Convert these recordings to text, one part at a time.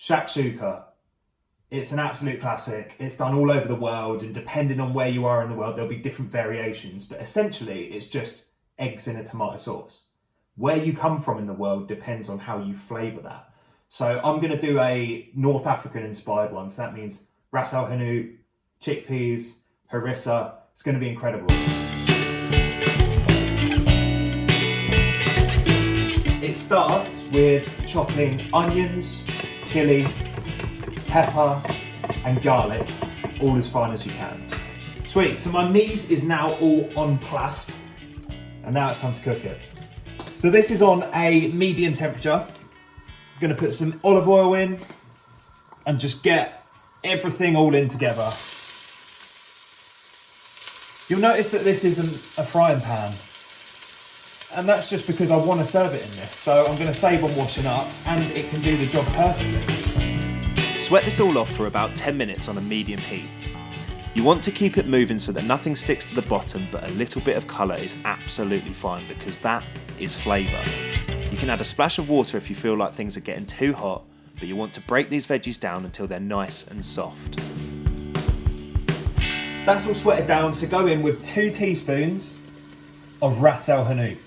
Shakshuka. It's an absolute classic. It's done all over the world, and depending on where you are in the world, there'll be different variations, but essentially it's just eggs in a tomato sauce. Where you come from in the world depends on how you flavour that. So I'm going to do a North African inspired one. So that means Ras el Hanout, chickpeas, harissa. It's going to be incredible. It starts with chopping onions, chilli, pepper and garlic, all as fine as you can. Sweet, so my mise is now all on plast, and now it's time to cook it. So this is on a medium temperature. I'm gonna put some olive oil in and just get everything all in together. You'll notice that this isn't a frying pan, and that's just because I want to serve it in this. So I'm gonna save on washing up, and it can do the job perfectly. Sweat this all off for about 10 minutes on a medium heat. You want to keep it moving so that nothing sticks to the bottom, but a little bit of colour is absolutely fine because that is flavour. You can add a splash of water if you feel like things are getting too hot, but you want to break these veggies down until they're nice and soft. That's all sweated down, so go in with 2 teaspoons of Ras el Hanout.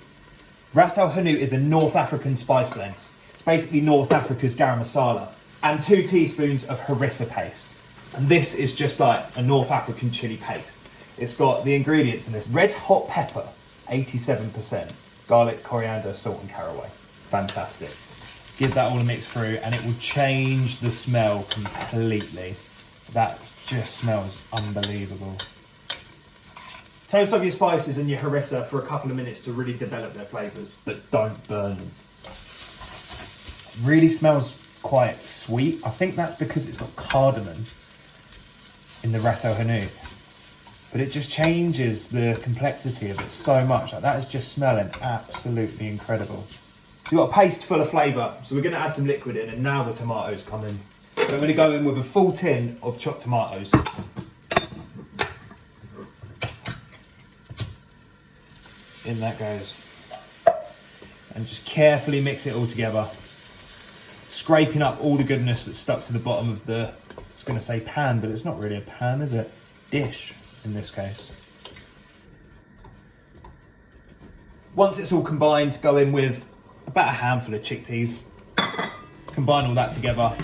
Ras el Hanout is a North African spice blend. It's basically North Africa's garam masala. And 2 teaspoons of Harissa Paste. And this is just like a North African chili paste. It's got the ingredients in this: red hot pepper, 87%, garlic, coriander, salt and caraway. Fantastic. Give that all a mix through and it will change the smell completely. That just smells unbelievable. Toast up your spices and your harissa for a couple of minutes to really develop their flavours, but don't burn them. Really smells quite sweet. I think that's because it's got cardamom in the Ras el Hanout, but it just changes the complexity of it so much. Like, that is just smelling absolutely incredible. So we've got a paste full of flavour, so we're going to add some liquid in, and now the tomatoes come in. So I'm going to go in with a full tin of chopped tomatoes. In that goes. And just carefully mix it all together, scraping up all the goodness that's stuck to the bottom of the, I was going to say pan, but it's not really a pan, is it? Dish, in this case. Once it's all combined, go in with about a handful of chickpeas. Combine all that together.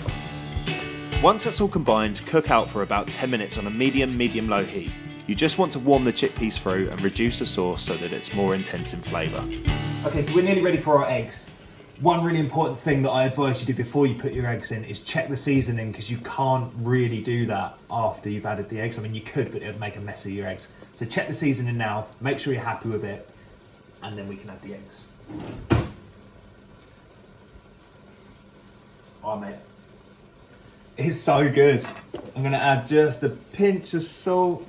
Once that's all combined, cook out for about 10 minutes on a medium-low heat. You just want to warm the chickpeas through and reduce the sauce so that it's more intense in flavour. Okay, so we're nearly ready for our eggs. One really important thing that I advise you do before you put your eggs in is check the seasoning, because you can't really do that after you've added the eggs. I mean, you could, but it would make a mess of your eggs. So check the seasoning now, make sure you're happy with it, and then we can add the eggs. Oh, mate. It's so good. I'm going to add just a pinch of salt.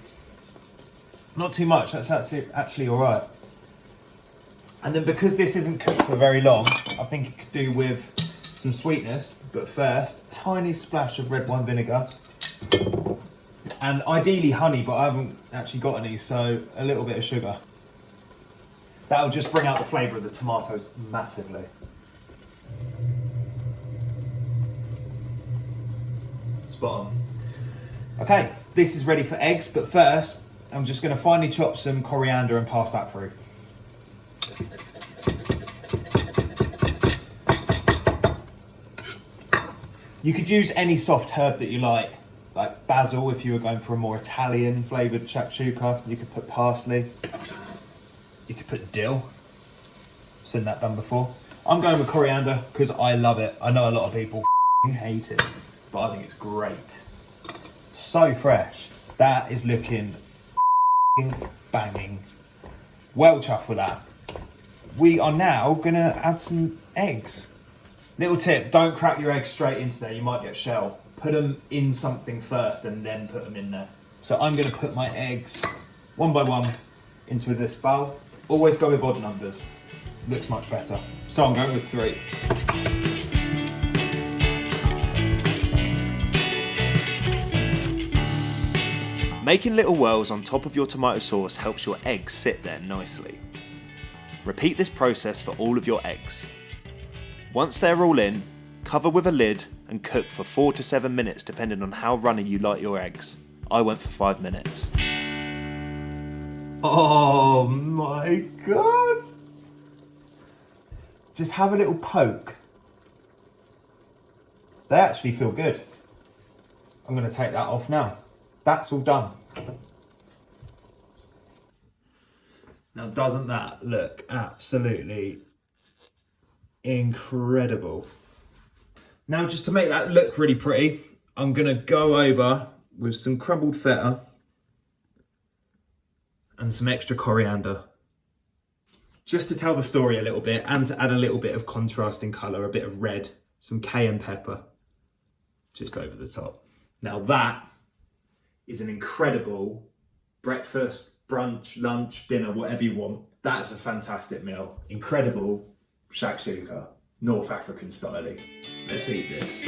Not too much, that's actually all right. And then because this isn't cooked for very long, I think it could do with some sweetness. But first, a tiny splash of red wine vinegar. And ideally honey, but I haven't actually got any, so a little bit of sugar. That'll just bring out the flavour of the tomatoes massively. Spot on. Okay, this is ready for eggs, but first, I'm just going to finely chop some coriander and pass that through. You could use any soft herb that you like basil if you were going for a more Italian flavoured shakshuka. You could put parsley. You could put dill. Seen that done before. I'm going with coriander because I love it. I know a lot of people hate it, but I think it's great. So fresh. That is looking banging. Well chuffed with that. We are now going to add some eggs. Little tip, don't crack your eggs straight into there, you might get shell. Put them in something first and then put them in there. So I'm going to put my eggs one by one into this bowl. Always go with odd numbers, looks much better. So I'm going with 3. Making little whirls on top of your tomato sauce helps your eggs sit there nicely. Repeat this process for all of your eggs. Once they're all in, cover with a lid and cook for 4 to 7 minutes depending on how runny you like your eggs. I went for 5 minutes. Oh my God. Just have a little poke. They actually feel good. I'm going to take that off now. That's all done. Now, doesn't that look absolutely incredible? Now, just to make that look really pretty, I'm going to go over with some crumbled feta and some extra coriander. Just to tell the story a little bit and to add a little bit of contrasting colour, a bit of red, some cayenne pepper just over the top. Now that is an incredible breakfast, brunch, lunch, dinner, whatever you want. That's a fantastic meal. Incredible shakshuka, North African style. Let's eat this.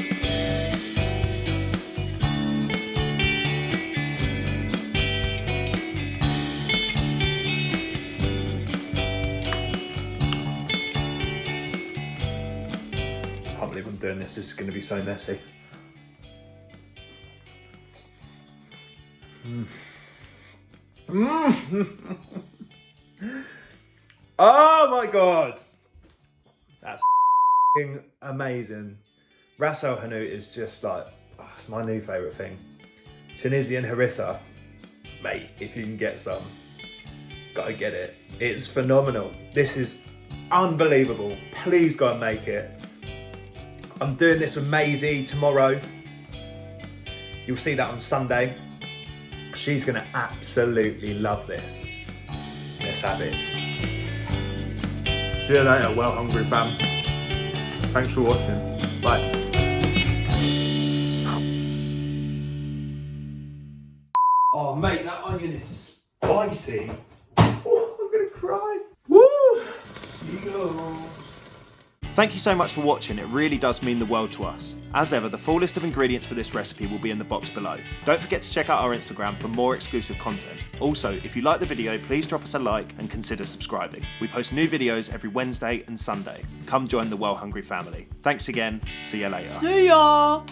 I can't believe I'm doing this. This is going to be so messy. Oh my God, that's amazing. Ras el Hanout is just like, oh, it's my new favourite thing. Tunisian harissa, mate, if you can get some, gotta get it. It's phenomenal. This is unbelievable. Please go and make it. I'm doing this with Maisie tomorrow. You'll see that on Sunday. She's gonna absolutely love this. Let's have it. See you later, well hungry fam. Thanks for watching. Bye. Oh mate, that onion is spicy. Oh, I'm gonna cry. Woo! Yo. Thank you so much for watching, it really does mean the world to us. As ever, the full list of ingredients for this recipe will be in the box below. Don't forget to check out our Instagram for more exclusive content. Also, if you like the video, please drop us a like and consider subscribing. We post new videos every Wednesday and Sunday. Come join the Well Hungry family. Thanks again, see you later. See ya!